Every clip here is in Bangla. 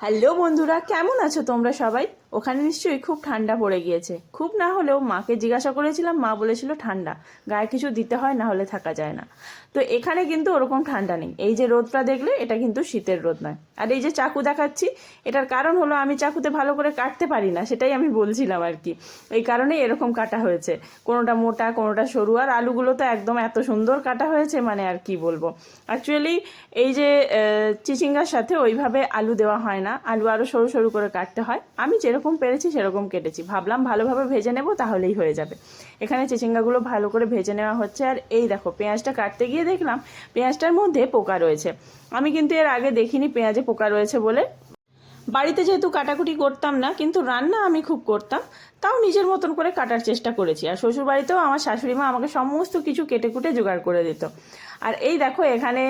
হ্যালো বন্ধুরা, কেমন আছো তোমরা সবাই? ওখানে নিশ্চয়ই খুব ঠান্ডা পড়ে গিয়েছে। খুব না হলেও মাকে জিজ্ঞাসা করেছিলাম, মা বলেছিল ঠান্ডা, গায়ে কিছু দিতে হয়, না হলে থাকা যায় না। তো এখানে কিন্তু ওরকম ঠান্ডা নেই। এই যে রোদটা দেখলে, এটা কিন্তু শীতের রোদ নয়। আর এই যে চাকু দেখাচ্ছি, এটার কারণ হলো আমি চাকুতে ভালো করে কাটতে পারি না, সেটাই আমি বলছিলাম আর কি। এই কারণেই এরকম কাটা হয়েছে, কোনোটা মোটা কোনোটা সরু। আর আলুগুলো তো একদম এত সুন্দর কাটা হয়েছে, মানে আর কি বলবো। অ্যাকচুয়ালি এই যে চিচিঙ্গার সাথে ওইভাবে আলু দেওয়া হয় না, আলু আরও সরু সরু করে কাটতে হয়। আমি যেরকম পেরেছি সেরকম কেটেছি, ভাবলাম ভালোভাবে ভেজে নেব, তাহলেই হয়ে যাবে। এখানে চিচিঙ্গাগুলো ভালো করে ভেজে নেওয়া হচ্ছে। আর এই দেখো, পেঁয়াজটা কাটতে গিয়ে দেখলাম পেঁয়াজটার মধ্যে পোকা রয়েছে। আমি কিন্তু এর আগে দেখিনি পেঁয়াজে পোকা রয়েছে বলে। বাড়িতে যেহেতু কাটাকুটি করতাম না, কিন্তু রান্না আমি খুব করতাম, তাও নিজের মতন করে কাটার চেষ্টা করেছি। আর শ্বশুর বাড়িতেও আমার শাশুড়ি মা আমাকে সমস্ত কিছু কেটে কুটে জোগাড় করে দিত। আর এই দেখো, এখানে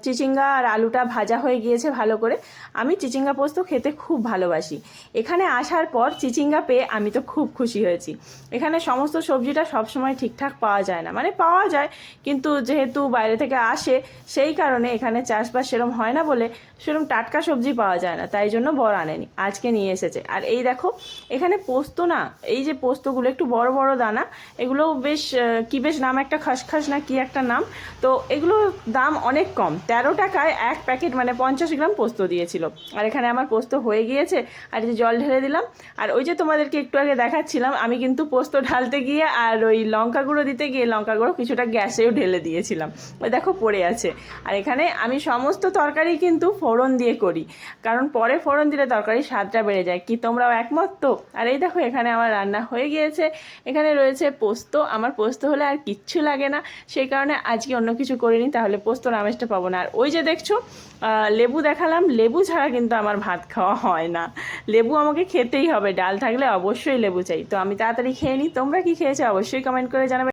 চিচিঙ্গা আর আলুটা ভাজা হয়ে গিয়েছে ভালো করে। আমি চিচিঙ্গা পোস্ত খেতে খুব ভালোবাসি। এখানে আসার পর চিচিঙ্গা পেয়ে আমি তো খুব খুশি হয়েছি। এখানে সমস্ত সবজিটা সবসময় ঠিকঠাক পাওয়া যায় না, মানে পাওয়া যায়, কিন্তু যেহেতু বাইরে থেকে আসে, সেই কারণে এখানে চাষবাস সেরকম হয় না বলে সেরকম টাটকা সবজি পাওয়া যায় না, তাই জন্য বর আনেনি, আজকে নিয়ে এসেছে। আর এই দেখো, এখানে পোস্ত না, এই যে পোস্তগুলো একটু বড় বড় দানা, এগুলো বেশ বেশ নাম একটা, খাসখাস না কি একটা নাম। তো এগুলো দাম অনেক কম, 13 টাকায় এক প্যাকেট, মানে 50 গ্রাম পোস্ত দিয়েছিল। আর এখানে আমার পোস্ত হয়ে গিয়েছে, আর এই যে জল ঢেলে দিলাম। আর ওই যে তোমাদেরকে একটু আগে দেখাচ্ছিলাম, আমি কিন্তু পোস্ত ঢালতে গিয়ে আর ওই লঙ্কা গুঁড়ো দিতে গিয়ে লঙ্কা গুঁড়ো কিছুটা গ্যাসেও ঢেলে দিয়েছিলাম, ওই দেখো পড়ে আছে। আর এখানে আমি সমস্ত তরকারি কিন্তু ফোড়ন দিয়ে করি, কারণ পরে ফোড়ন দিলে তরকারির স্বাদটা বেড়ে যায়। কি তোমরাও একমত তো? আর এই দেখো, এখানে আমার রান্না হয়ে গিয়েছে। এখানে রয়েছে পোস্ত, আমার পোস্ত হলে আর কিচ্ছু লাগে না, সেই কারণে আজকে অন্য কিছু করিনি, তাহলে পোস্তর আমেজটা পাবো না। আর ওই যে দেখছো লেবু দেখালাম, লেবু ছাড়া কিন্তু আমার ভাত খাওয়া হয় না। লেবু আমাকে খেতেই হবে, ডাল থাকলে অবশ্যই লেবু চাই। তো আমি তাড়াতাড়ি খেয়ে নিই। তোমরা কি খেয়েছো অবশ্যই কমেন্ট করে জানাবে।